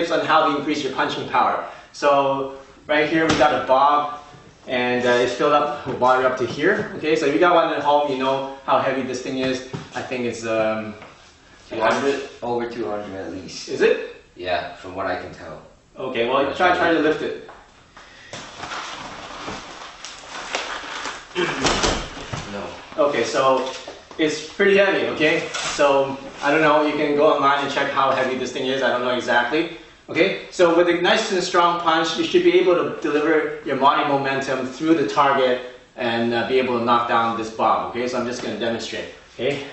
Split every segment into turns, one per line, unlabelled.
tips on how to increase your punching power. So right here we got a bob, and it's filled up with water up to here. Okay, so if you got one at home, you know how heavy this thing is. I think it's
200, over 200 at least.
Is it?
Yeah, from what I can tell.
Okay, well try to lift it.
No.
Okay, so it's pretty heavy, okay? So, I don't know, you can go online and check how heavy this thing is, I don't know exactly. Okay, so with a nice and strong punch, you should be able to deliver your body momentum through the target and be able to knock down this bob, okay? So I'm just going to demonstrate, okay?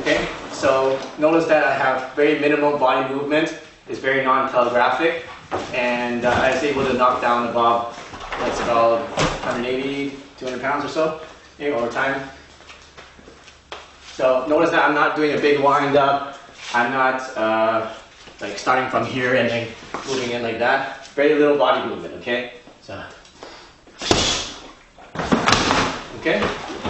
Okay, so notice that I have very minimal body movement, it's very non-telegraphic, and I was able to knock down the bob. That's about 180, 200 pounds or so, okay, over time. So notice that I'm not doing a big wind up. I'm not like starting from here and then moving in like that. Very little body movement, okay? So, okay?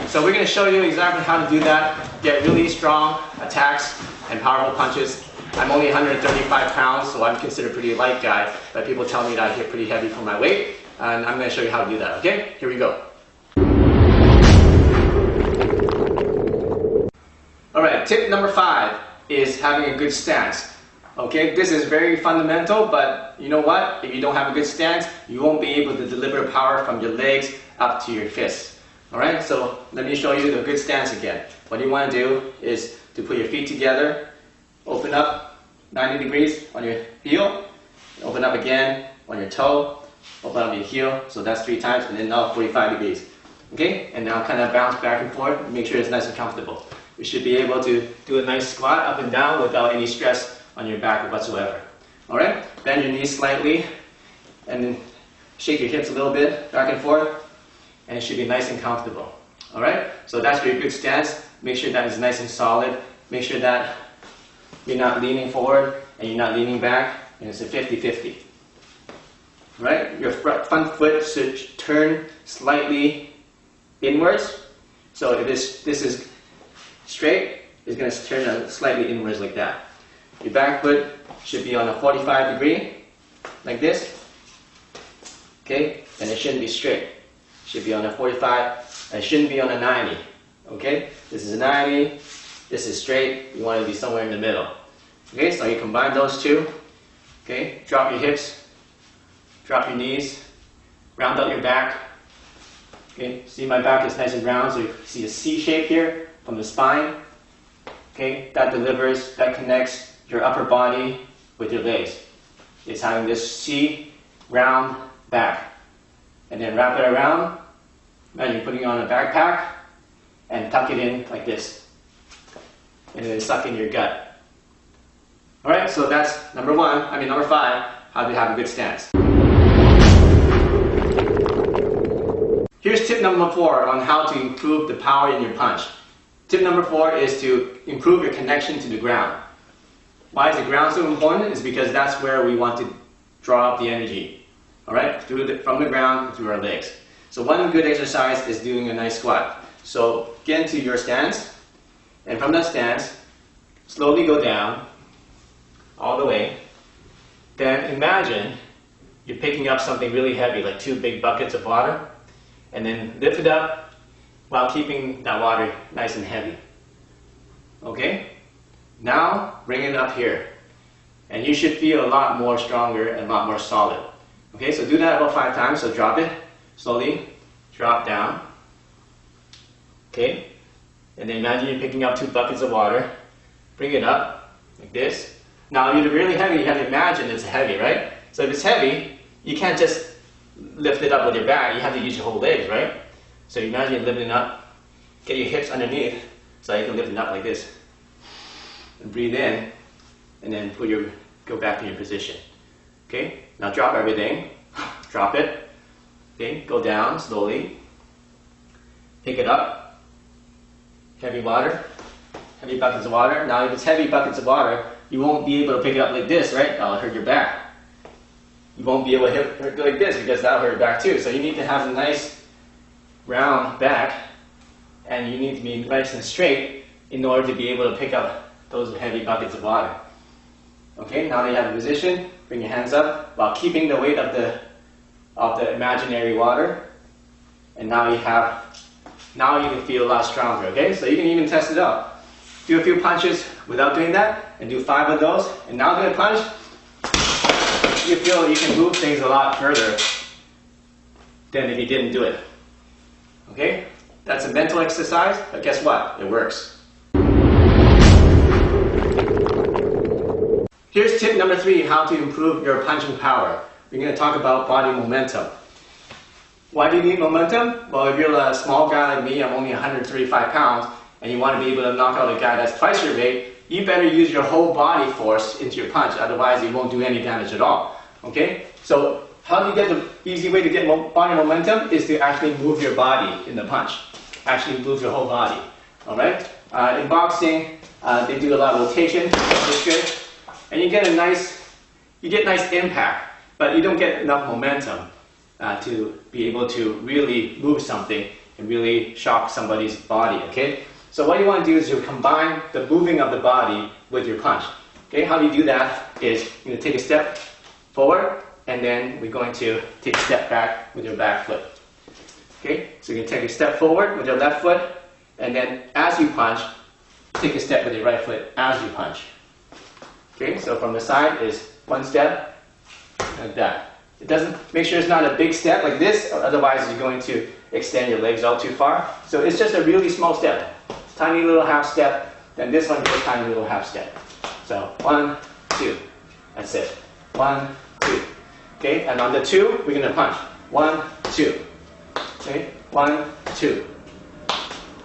So we're going to show you exactly how to do that. Get really strong attacks and powerful punches. I'm only 135 pounds, so I'm considered a pretty light guy, but people tell me that I hit pretty heavy for my weight, and I'm going to show you how to do that, okay? Here we go. Alright, tip number 5 is having a good stance. Okay, this is very fundamental, but you know what? If you don't have a good stance, you won't be able to deliver power from your legs up to your fists. Alright, so let me show you the good stance again. What you want to do is to put your feet together, open up 90 degrees on your heel, open up again on your toe, open up your heel, so that's 3 times, and then now 45 degrees. Okay, and now kind of bounce back and forth, make sure it's nice and comfortable. You should be able to do a nice squat up and down without any stress on your back whatsoever. Alright, bend your knees slightly, and then shake your hips a little bit, back and forth, and it should be nice and comfortable. Alright, so that's your good stance. Make sure that is nice and solid. Make sure that you're not leaning forward and you're not leaning back, and it's a 50-50. Right? Your front foot should turn slightly inwards. So if this is straight, it's going to turn slightly inwards like that. Your back foot should be on a 45 degree, like this. Okay? And it shouldn't be straight. It should be on a 45, and it shouldn't be on a 90. Okay? This is a 90, this is straight, you want to be somewhere in the middle. Okay, so you combine those two. Okay, drop your hips, drop your knees, round out your back. Okay, see my back is nice and round, so you see a C shape here from the spine. Okay, that delivers, that connects your upper body with your legs. It's having this C round back. And then wrap it around. Imagine putting on a backpack and tuck it in like this. And then suck in your gut. Alright, so that's number 5, how to have a good stance. Here's tip number 4 on how to improve the power in your punch. Tip number 4 is to improve your connection to the ground. Why is the ground so important? It's because that's where we want to draw up the energy. Alright, from the ground through our legs. So one good exercise is doing a nice squat. So get into your stance, and from that stance, slowly go down, all the way. Then imagine you're picking up something really heavy, like 2 big buckets of water, and then lift it up while keeping that water nice and heavy. Okay? Now bring it up here, and you should feel a lot more stronger and a lot more solid. Okay, so do that about 5 times. So drop it slowly, drop down. Okay, and then imagine you're picking up 2 buckets of water, bring it up like this. Now, if you're really heavy, you have to imagine it's heavy, right? So if it's heavy, you can't just lift it up with your back, you have to use your whole legs, right? So imagine you're lifting it up, get your hips underneath, so you can lift it up like this. And breathe in, and then go back to your position. Okay, now drop everything, drop it, okay, go down slowly, pick it up, heavy water, heavy buckets of water. Now if it's heavy buckets of water, you won't be able to pick it up like this, right? That'll hurt your back. You won't be able to hit it like this because that'll hurt your back too. So you need to have a nice round back, and you need to be nice and straight in order to be able to pick up those heavy buckets of water. Okay, now that you have the position, bring your hands up while keeping the weight of the imaginary water. And now you can feel a lot stronger, okay? So you can even test it out. Do a few punches without doing that, and do 5 of those. And now do a punch. You feel you can move things a lot further than if you didn't do it. Okay? That's a mental exercise, but guess what? It works. Here's tip number 3, how to improve your punching power. We're going to talk about body momentum. Why do you need momentum? Well, if you're a small guy like me, I'm only 135 pounds, and you want to be able to knock out a guy that's twice your weight, you better use your whole body force into your punch, otherwise it won't do any damage at all. Okay? So, how do you get the easy way to get body momentum is to actually move your body in the punch. Actually move your whole body. Alright? In boxing, they do a lot of rotation, which is good. And you get nice impact, but you don't get enough momentum to be able to really move something and really shock somebody's body, okay? So what you want to do is you combine the moving of the body with your punch. Okay, how do you do that is you're going to take a step forward, and then we're going to take a step back with your back foot. Okay, so you can take a step forward with your left foot, and then as you punch, take a step with your right foot as you punch. Okay, so from the side is 1 step, like that. It doesn't, make sure it's not a big step like this, otherwise you're going to extend your legs out too far. So it's just a really small step. Tiny little half step, then this one is a tiny little half step. So 1, 2, that's it. 1, 2. Okay, and on the 2, we're going to punch. 1, 2. Okay, 1, 2.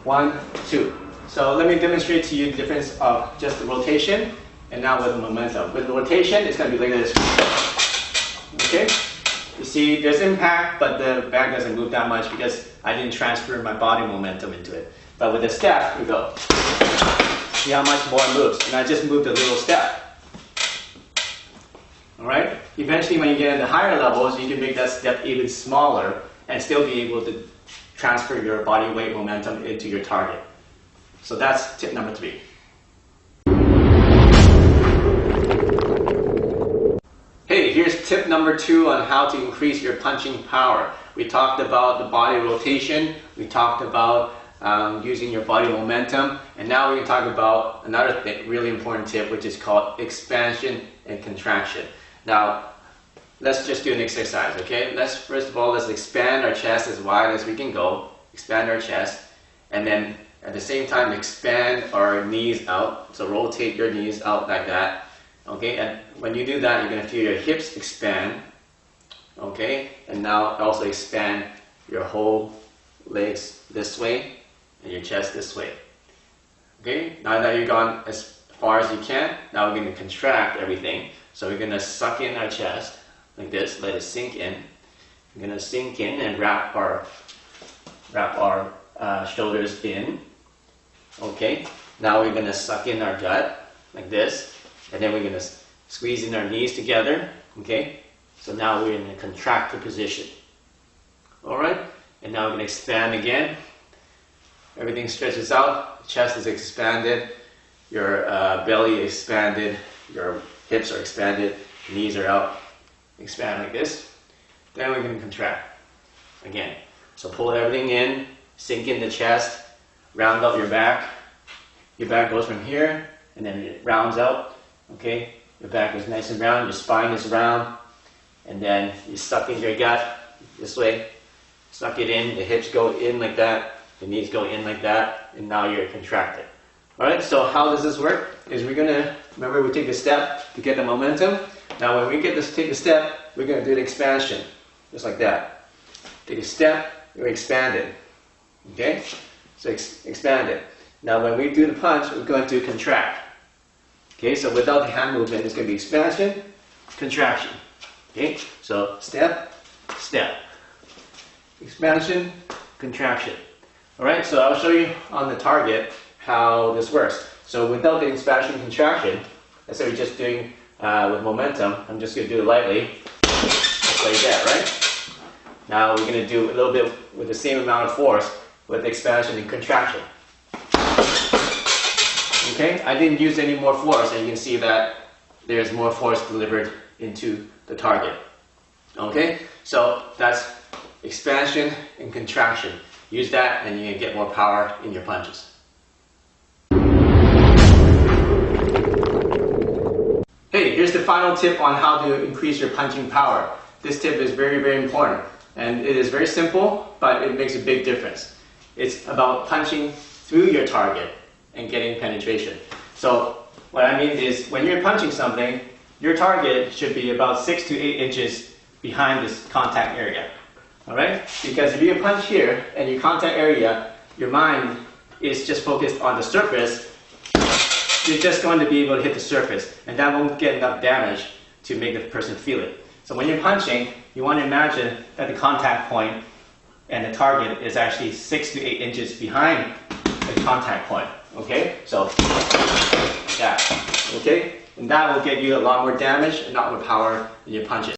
1, 2. So let me demonstrate to you the difference of just the rotation and now with the momentum. With the rotation, it's going to be like this. Okay? You see, there's impact, but the bag doesn't move that much because I didn't transfer my body momentum into it. But with the step, we go. See how much more it moves. And I just moved a little step. Alright? Eventually, when you get into higher levels, you can make that step even smaller and still be able to transfer your body weight momentum into your target. So that's tip number 3. Hey, here's tip number 2 on how to increase your punching power. We talked about the body rotation, we talked about using your body momentum, and now we're going to talk about another really important tip, which is called expansion and contraction. Now, let's just do an exercise, okay? First of all, let's expand our chest as wide as we can go, expand our chest, and then at the same time expand our knees out, so rotate your knees out like that. Okay, and when you do that, you're going to feel your hips expand. Okay, and now also expand your whole legs this way and your chest this way. Okay, now that you've gone as far as you can, now we're going to contract everything. So we're going to suck in our chest like this, let it sink in. We're going to sink in and wrap our shoulders in. Okay, now we're going to suck in our gut like this. And then we're going to squeeze in our knees together, okay? So now we're in a contracted position. Alright? And now we're going to expand again. Everything stretches out, chest is expanded, your belly is expanded, your hips are expanded, knees are out. Expand like this. Then we're going to contract again. So pull everything in, sink in the chest, round out your back. Your back goes from here, and then it rounds out. Okay, your back is nice and round, your spine is round, and then you suck in your gut this way, suck it in, the hips go in like that, the knees go in like that, and now you're contracted. Alright, so how does this work? Is we're going to, remember we take a step to get the momentum. Now when we take a step, we're going to do the expansion, just like that. Take a step, we're expanded. Okay, so expand it. Now when we do the punch, we're going to contract. Okay, so without the hand movement, it's going to be expansion, contraction. Okay, so step, step. Expansion, contraction. Alright, so I'll show you on the target how this works. So without the expansion, contraction, let's say we're just doing with momentum, I'm just going to do it lightly, just like that, right? Now we're going to do a little bit with the same amount of force with expansion and contraction. Okay, I didn't use any more force, and you can see that there's more force delivered into the target. Okay, so that's expansion and contraction. Use that and you can get more power in your punches. Hey, here's the final tip on how to increase your punching power. This tip is very, very important. And it is very simple, but it makes a big difference. It's about punching through your target and getting penetration. So what I mean is when you're punching something, your target should be about 6 to 8 inches behind this contact area. Alright? Because if you punch here and your contact area, your mind is just focused on the surface, you're just going to be able to hit the surface, and that won't get enough damage to make the person feel it. So when you're punching, you want to imagine that the contact point and the target is actually 6 to 8 inches behind the contact point. Okay? So, like that. Okay? And that will get you a lot more damage and a lot more power in your punches.